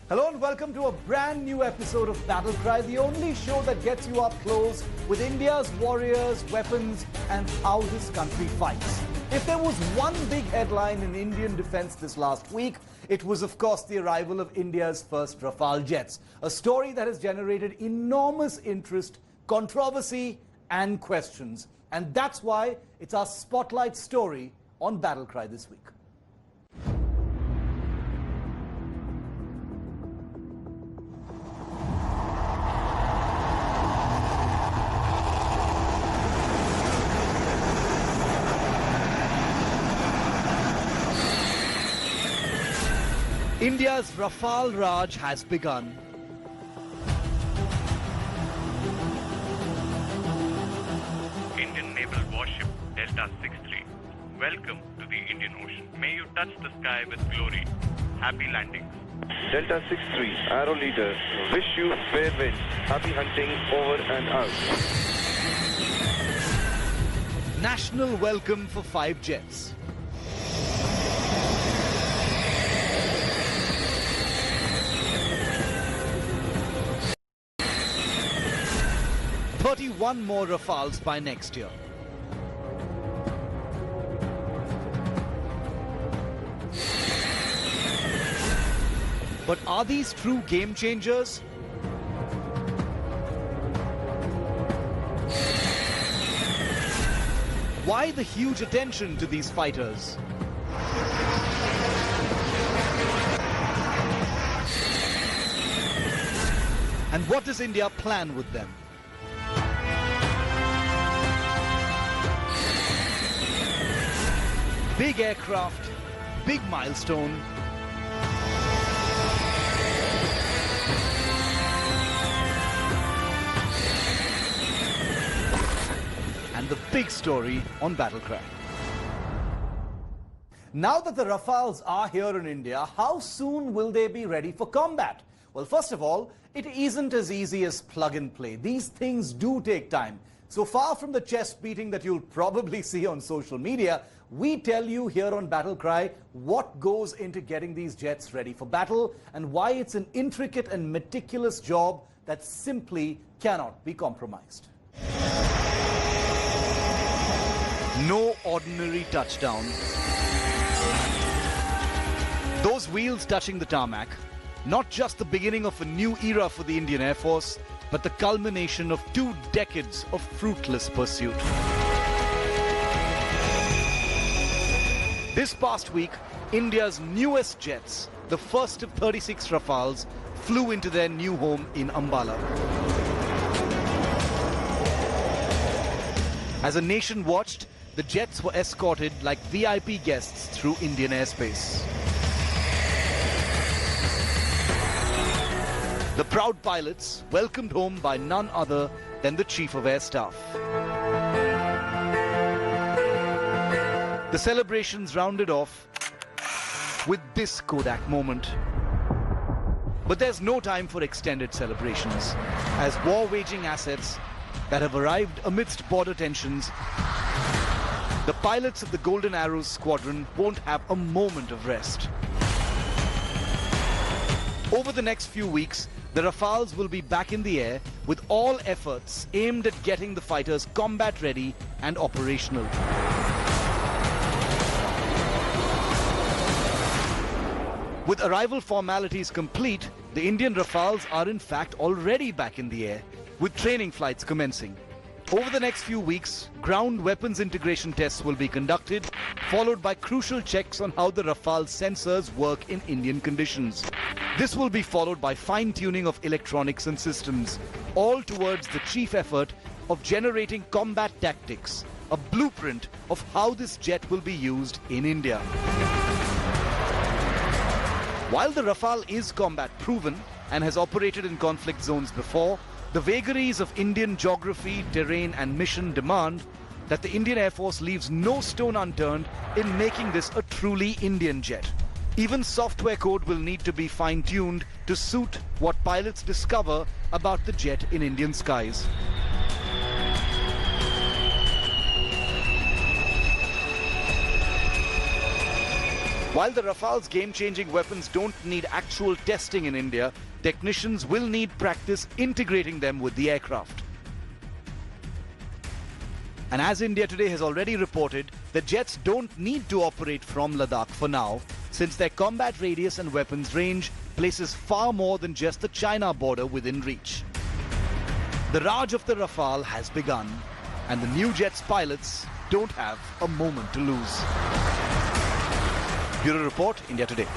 Hello and welcome to a brand new episode of Battle Cry, the only show that gets you up close with India's warriors, weapons and how this country fights. If there was one big headline in Indian defense this last week, it was of course the arrival of India's first Rafale jets, a story that has generated enormous interest, controversy and questions. And that's why it's our spotlight story on Battle Cry this week. India's Rafale Raj has begun. Indian naval warship Delta 63. Welcome to the Indian Ocean. May you touch the sky with glory. Happy landings. Delta 63, Arrow Leader. Wish you fair winds. Happy hunting over and out. National welcome for 5 jets. One more Rafales by next year. But are these true game changers? Why the huge attention to these fighters? And what does India plan with them? Big aircraft, big milestone. And the big story on Battle Cry. Now that the Rafales are here in India, how soon will they be ready for combat? Well, first of all, it isn't as easy as plug and play. These things do take time. So far from the chest beating that you'll probably see on social media, we tell you here on Battle Cry what goes into getting these jets ready for battle and why it's an intricate and meticulous job that simply cannot be compromised. No ordinary touchdown. Those wheels touching the tarmac, not just the beginning of a new era for the Indian Air Force, but the culmination of 2 decades of fruitless pursuit. This past week, India's newest jets, the first of 36 Rafales, flew into their new home in Ambala. As a nation watched, the jets were escorted like VIP guests through Indian airspace. The proud pilots welcomed home by none other than the Chief of Air Staff. The celebrations rounded off with this Kodak moment. But there's no time for extended celebrations, as war-waging assets that have arrived amidst border tensions, the pilots of the Golden Arrows squadron won't have a moment of rest. Over the next few weeks, the Rafales will be back in the air with all efforts aimed at getting the fighters combat ready and operational. With arrival formalities complete, the Indian Rafales are in fact already back in the air, with training flights commencing. Over the next few weeks, ground weapons integration tests will be conducted, followed by crucial checks on how the Rafale sensors work in Indian conditions. This will be followed by fine-tuning of electronics and systems, all towards the chief effort of generating combat tactics, a blueprint of how this jet will be used in India. While the Rafale is combat-proven and has operated in conflict zones before, the vagaries of Indian geography, terrain and mission demand that the Indian Air Force leaves no stone unturned in making this a truly Indian jet. Even software code will need to be fine-tuned to suit what pilots discover about the jet in Indian skies. While the Rafale's game-changing weapons don't need actual testing in India, technicians will need practice integrating them with the aircraft. And as India Today has already reported, the jets don't need to operate from Ladakh for now, since their combat radius and weapons range places far more than just the China border within reach. The Raj of the Rafale has begun, and the new jet's pilots don't have a moment to lose. Bureau Report, India Today.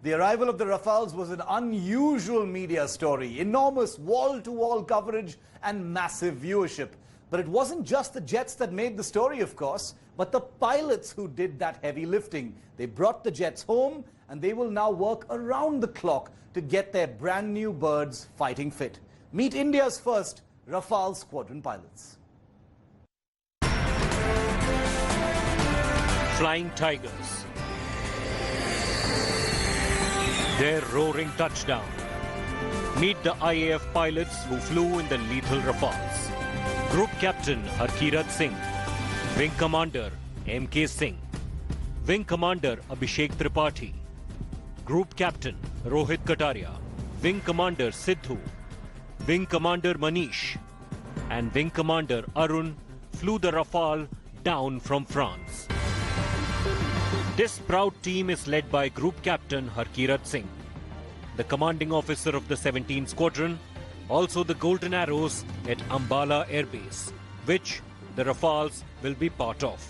The arrival of the Rafales was an unusual media story. Enormous wall-to-wall coverage and massive viewership. But it wasn't just the jets that made the story, of course, but the pilots who did that heavy lifting. They brought the jets home, and they will now work around the clock to get their brand new birds fighting fit. Meet India's first Rafale squadron pilots. Flying Tigers. Their roaring touchdown. Meet the IAF pilots who flew in the lethal Rafales. Group Captain Harkirat Singh, Wing Commander M.K. Singh, Wing Commander Abhishek Tripathi, Group Captain Rohit Kataria, Wing Commander Sidhu, Wing Commander Manish, and Wing Commander Arun flew the Rafale down from France. This proud team is led by Group Captain Harkirat Singh, the commanding officer of the 17th Squadron, also the Golden Arrows at Ambala Air Base, which the Rafales will be part of.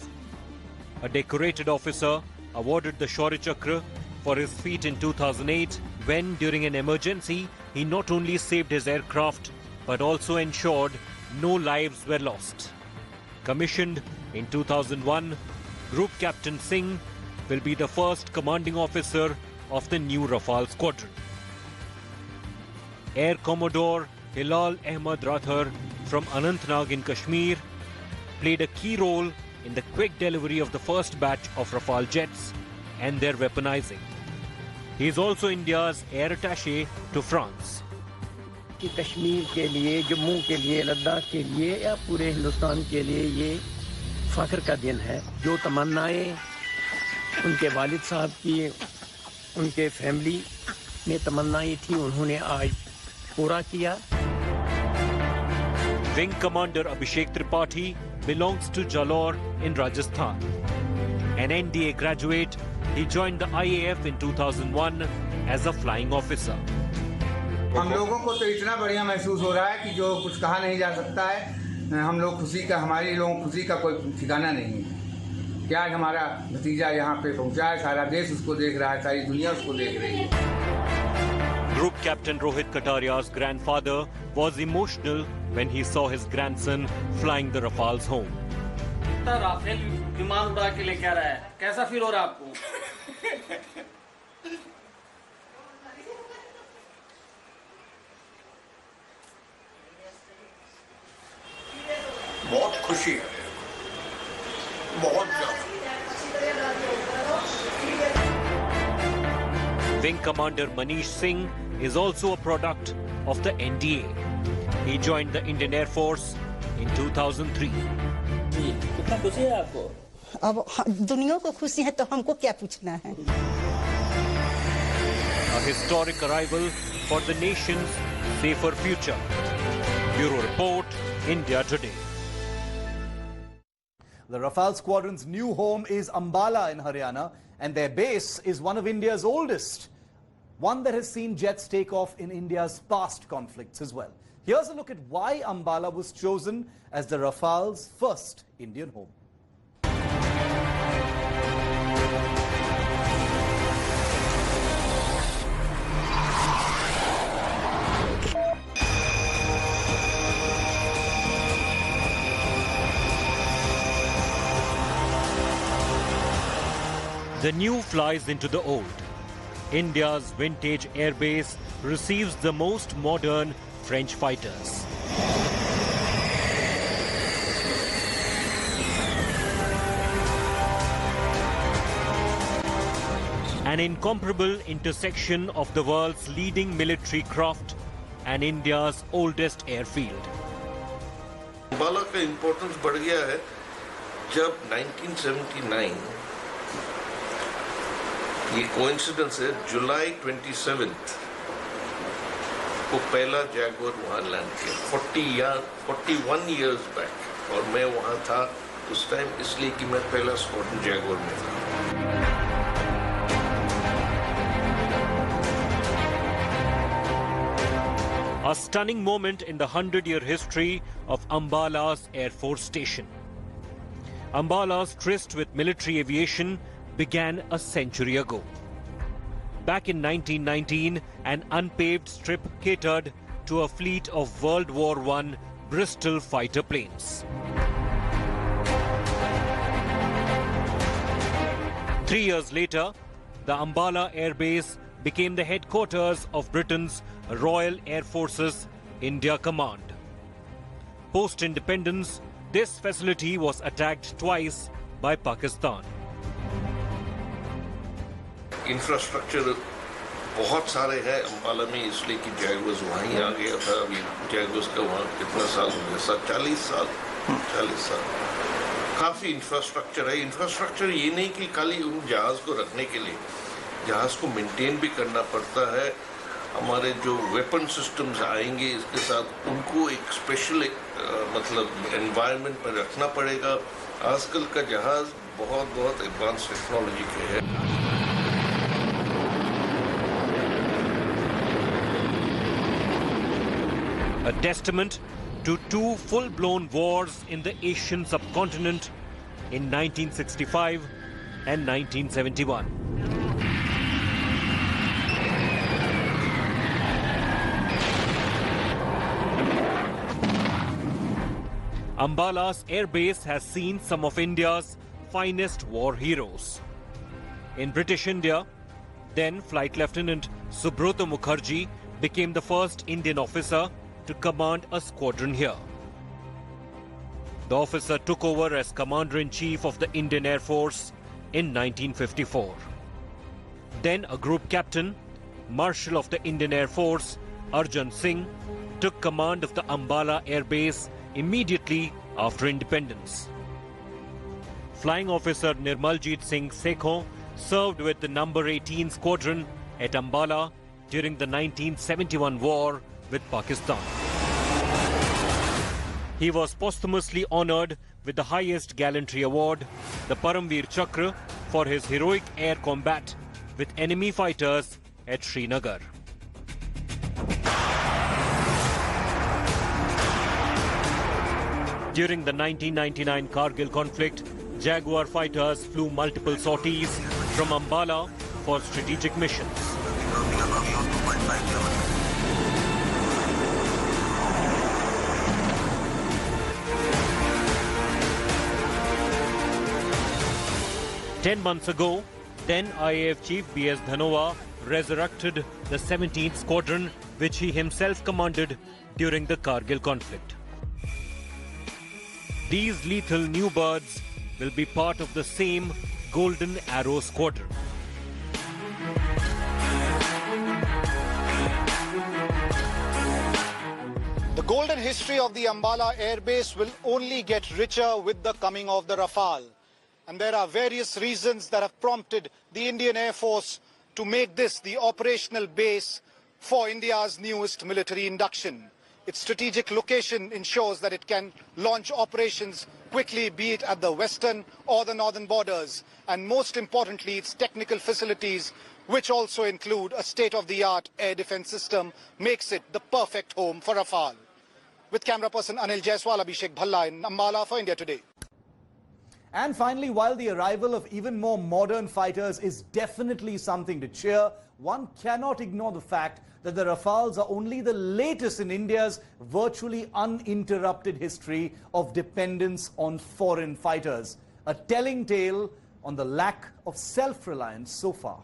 A decorated officer awarded the Shaurya Chakra for his feat in 2008 when, during an emergency, he not only saved his aircraft but also ensured no lives were lost. Commissioned in 2001, Group Captain Singh will be the first commanding officer of the new Rafale squadron. Air Commodore Hilal Ahmad Rathar from Anantnag in Kashmir played a key role in the quick delivery of the first batch of Rafale jets and their weaponizing. He is also India's air attaché to France. Kashmir के लिए, जम्मू के लिए, लद्दाख के लिए या पूरे हिंदुस्तान के लिए ये फख्र का दिन है। जो तमन्नाएं उनके वालिद साहब की, उनके फैमिली में तमन्नाएं थी, उन्होंने आज पूरा किया। Wing Commander Abhishek Tripathi belongs to Jalore in Rajasthan. An NDA graduate, he joined the IAF in 2001 as a flying officer. हम लोगों को तो इतना बढ़िया महसूस हो रहा है कि जो कुछ कहा नहीं जा सकता है। हम लोग खुशी का, हमारे लोगों खुशी का कोई ठिकाना नहीं है। क्या हमारा भतीजा यहाँ पे पहुँचा है, सारा देश उसको देख रहा है, सारी दुनिया उसको देख रही है। Group Captain Rohit Kataria's grandfather was emotional when he saw his grandson flying the Rafales home. Rafale विमान उड़ा के लेके आ रहा है, कैसा फील हो रहा है आपको? बहुत खुशी है, बहुत ज्यादा। Wing Commander Manish Singh is also a product of the NDA. He joined the Indian Air Force in 2003. कितना खुशी है आपको? अब दुनिया को खुशी है तो हमको क्या पूछना है? A historic arrival for the nation's safer future. Bureau Report, India Today. The Rafale squadron's new home is Ambala in Haryana, and their base is one of India's oldest, one that has seen jets take off in India's past conflicts as well. Here's a look at why Ambala was chosen as the Rafale's first Indian home. The new flies into the old. India's vintage airbase receives the most modern French fighters. An incomparable intersection of the world's leading military craft and India's oldest airfield. Ambala का importance बढ़ गया है जब 1979 ये coincidence है, जुलाई 27 को पहला Jaguar वहाँ लैंड किया 41 इयर्स बैक, और मैं वहाँ था उस टाइम इसलिए कि मैं पहला स्क्वाड्रन जैगुआर में था। A stunning moment in the 100-year history of Ambala's Air Force Station. Ambala's tryst with military aviation began a century ago. Back in 1919, an unpaved strip catered to a fleet of World War I Bristol fighter planes. 3 years later, the Ambala Air Base became the headquarters of Britain's Royal Air Force's India Command. Post-independence, this facility was attacked twice by Pakistan. Infrastructure बहुत सारे हैं अम्बाला में, इसलिए कि Jaguars वहीं आ गया था। अभी जैगुआर्स का वहाँ कितना साल हो गया? 40 साल। काफ़ी इंफ्रास्ट्रक्चर है। इंफ्रास्ट्रक्चर ये नहीं कि खाली उन जहाज़ को रखने के लिए, जहाज़ को मेंटेन भी करना पड़ता है। हमारे जो वेपन सिस्टम्स आएंगे इसके साथ उनको एक स्पेशल मतलब एनवायरनमेंट में रखना पड़ेगा। आजकल का जहाज़ बहुत एडवांस टेक्नोलॉजी के है। A testament to two full-blown wars in the Asian subcontinent in 1965 and 1971. Ambala's airbase has seen some of India's finest war heroes. In British India, then Flight Lieutenant Subrata Mukherjee became the first Indian officer to command a squadron here. The officer took over as Commander-in-Chief of the Indian Air Force in 1954. Then a group captain, Marshal of the Indian Air Force, Rajnath Singh, took command of the Ambala Air Base immediately after independence. Flying officer Nirmaljit Singh Sekho served with the number 18 squadron at Ambala during the 1971 war with Pakistan. He was posthumously honored with the highest gallantry award, the Paramveer Chakra, for his heroic air combat with enemy fighters at Srinagar. During the 1999 Kargil conflict, Jaguar fighters flew multiple sorties from Ambala for strategic missions. Ten months ago, then IAF Chief B.S. Dhanova resurrected the 17th Squadron, which he himself commanded during the Kargil conflict. These lethal new birds will be part of the same Golden Arrow Squadron. The golden history of the Ambala Air Base will only get richer with the coming of the Rafale. And there are various reasons that have prompted the Indian Air Force to make this the operational base for India's newest military induction. Its strategic location ensures that it can launch operations quickly, be it at the western or the northern borders. And most importantly, its technical facilities, which also include a state-of-the-art air defense system, makes it the perfect home for Rafale. With camera person Anil Jaiswal, Abhishek Bhalla in Ambala for India Today. And finally, while the arrival of even more modern fighters is definitely something to cheer, one cannot ignore the fact that the Rafales are only the latest in India's virtually uninterrupted history of dependence on foreign fighters. A telling tale on the lack of self-reliance so far.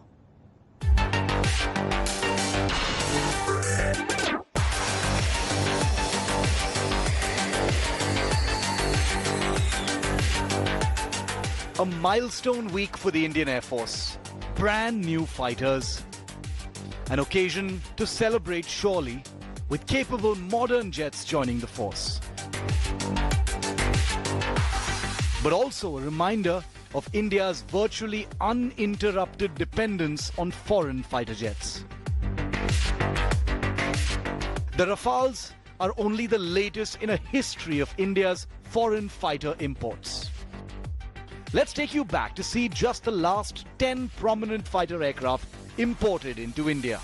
A milestone week for the Indian Air Force. Brand new fighters. An occasion to celebrate surely, with capable modern jets joining the force. but also a reminder of India's virtually uninterrupted dependence on foreign fighter jets. The Rafales are only the latest in a history of India's foreign fighter imports. Let's take you back to see just the last 10 prominent fighter aircraft imported into India.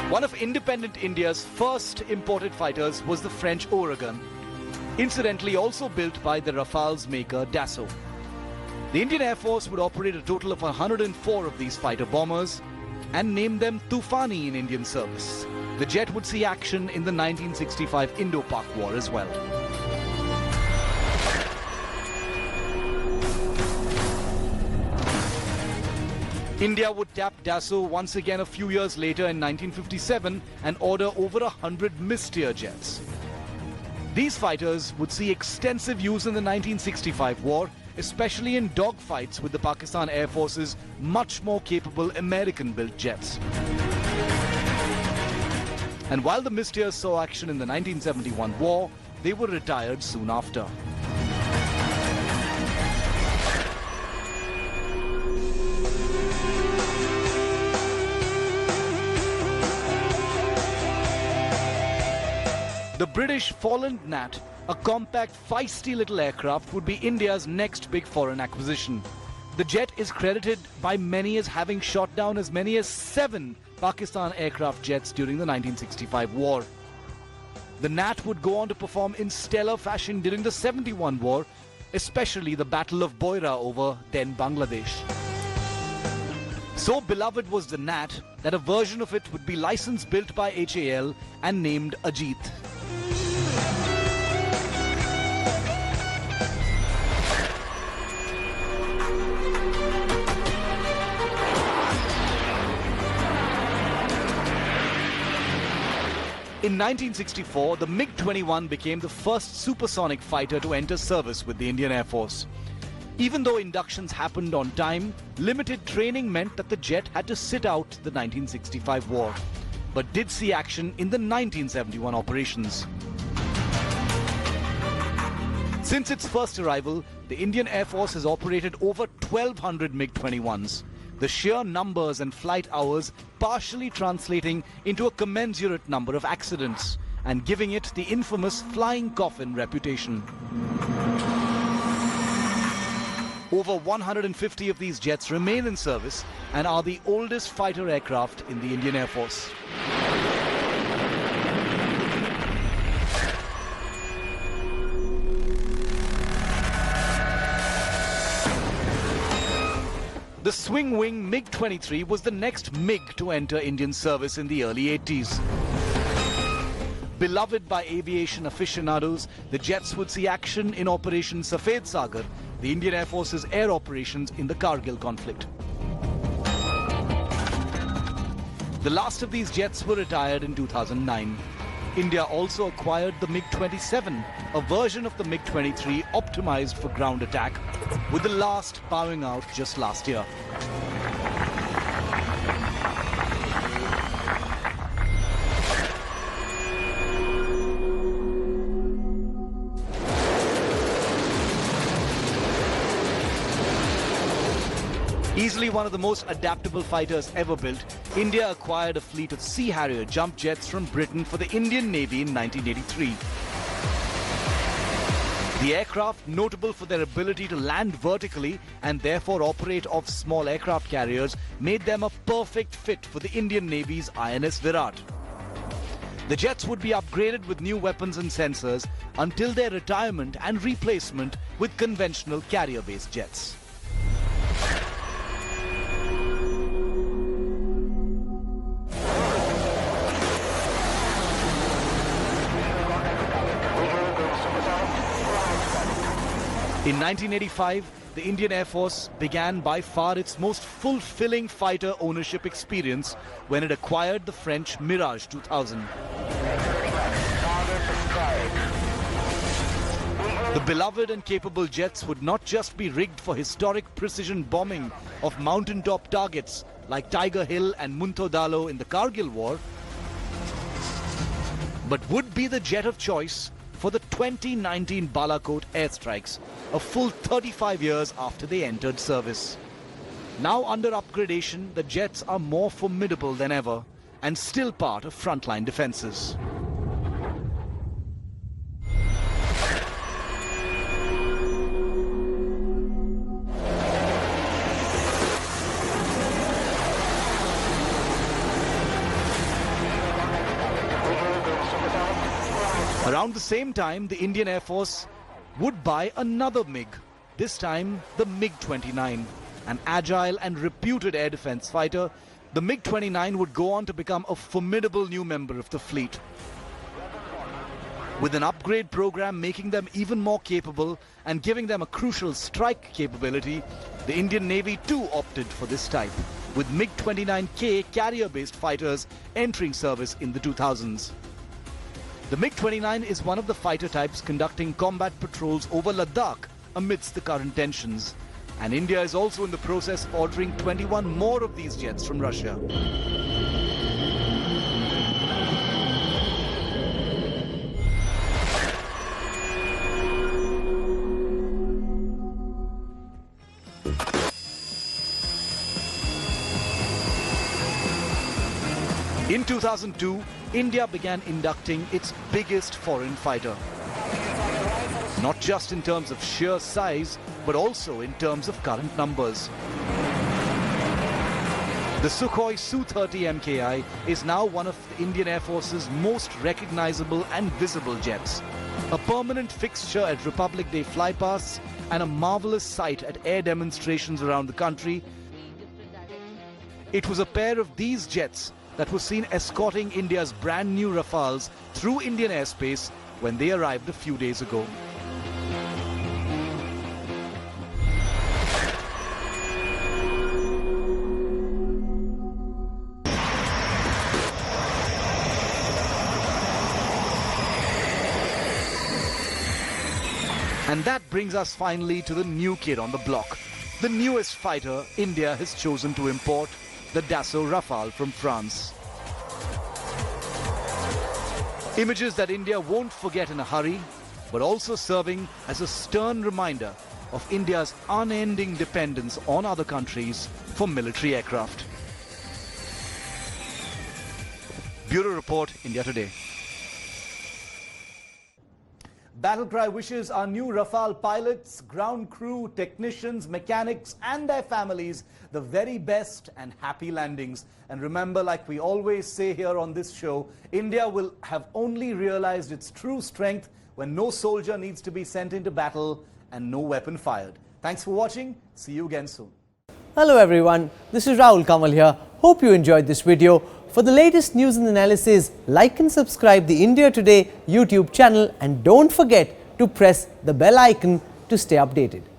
One of independent India's first imported fighters was the French Ouragan, incidentally also built by the Rafale's maker Dassault. The Indian Air Force would operate a total of 104 of these fighter bombers and name them Tufani in Indian service. The jet would see action in the 1965 Indo-Pak War as well. India would tap Dassault once again a few years later in 1957 and order over 100 Mystère jets. These fighters would see extensive use in the 1965 war, especially in dogfights with the Pakistan Air Force's much more capable American-built jets. And while the Mystères saw action in the 1971 war, they were retired soon after. The British Folland Gnat, a compact, feisty little aircraft, would be India's next big foreign acquisition. The jet is credited by many as having shot down as many as 7 Pakistan aircraft jets during the 1965 war. The Gnat would go on to perform in stellar fashion during the 71 war, especially the Battle of Boira over then Bangladesh. So beloved was the Gnat that a version of it would be licensed built by HAL and named Ajit. In 1964, the MiG-21 became the first supersonic fighter to enter service with the Indian Air Force. Even though inductions happened on time, limited training meant that the jet had to sit out the 1965 war, but did see action in the 1971 operations. Since its first arrival, the Indian Air Force has operated over 1,200 MiG-21s. The sheer numbers and flight hours partially translating into a commensurate number of accidents and giving it the infamous flying coffin reputation. Over 150 of these jets remain in service and are the oldest fighter aircraft in the Indian Air Force. The swing-wing MiG-23 was the next MiG to enter Indian service in the early 80s. Beloved by aviation aficionados, the jets would see action in Operation Safed Sagar, the Indian Air Force's air operations in the Kargil conflict. The last of these jets were retired in 2009. India also acquired the MiG-27, a version of the MiG-23 optimized for ground attack, with the last bowing out just last year. Easily one of the most adaptable fighters ever built, India acquired a fleet of Sea Harrier jump jets from Britain for the Indian Navy in 1983. The aircraft, notable for their ability to land vertically and therefore operate off small aircraft carriers, made them a perfect fit for the Indian Navy's INS Virat. The jets would be upgraded with new weapons and sensors until their retirement and replacement with conventional carrier-based jets. In 1985, the Indian Air Force began by far its most fulfilling fighter ownership experience when it acquired the French Mirage 2000. The beloved and capable jets would not just be rigged for historic precision bombing of mountaintop targets like Tiger Hill and Munto Dalo in the Kargil War. but would be the jet of choice for the 2019 Balakot airstrikes, a full 35 years after they entered service. Now under upgradation, the jets are more formidable than ever and still part of frontline defences. Around the same time, the Indian Air Force would buy another MiG, this time the MiG-29. An agile and reputed air defense fighter, the MiG-29 would go on to become a formidable new member of the fleet. With an upgrade program making them even more capable and giving them a crucial strike capability, the Indian Navy too opted for this type, with MiG-29K carrier-based fighters entering service in the 2000s. The MiG-29 is one of the fighter types conducting combat patrols over Ladakh amidst the current tensions. And India is also in the process of ordering 21 more of these jets from Russia. In 2002, India began inducting its biggest foreign fighter. Not just in terms of sheer size, but also in terms of current numbers. The Sukhoi Su-30 MKI is now one of the Indian Air Force's most recognizable and visible jets. A permanent fixture at Republic Day flypasts and a marvelous sight at air demonstrations around the country. It was a pair of these jets that was seen escorting India's brand new Rafales through Indian airspace when they arrived a few days ago. And that brings us finally to the new kid on the block. The newest fighter India has chosen to import, the Dassault Rafale from France. Images that India won't forget in a hurry, but also serving as a stern reminder of India's unending dependence on other countries for military aircraft. Bureau Report, India Today. Battlecry wishes our new Rafale pilots, ground crew, technicians, mechanics and their families the very best and happy landings. And remember, like we always say here on this show, India will have only realized its true strength when no soldier needs to be sent into battle and no weapon fired. Thanks for watching. See you again soon. Hello everyone, this is Rahul Kamal here. Hope you enjoyed this video. For the latest news and analysis, like and subscribe the India Today YouTube channel and don't forget to press the bell icon to stay updated.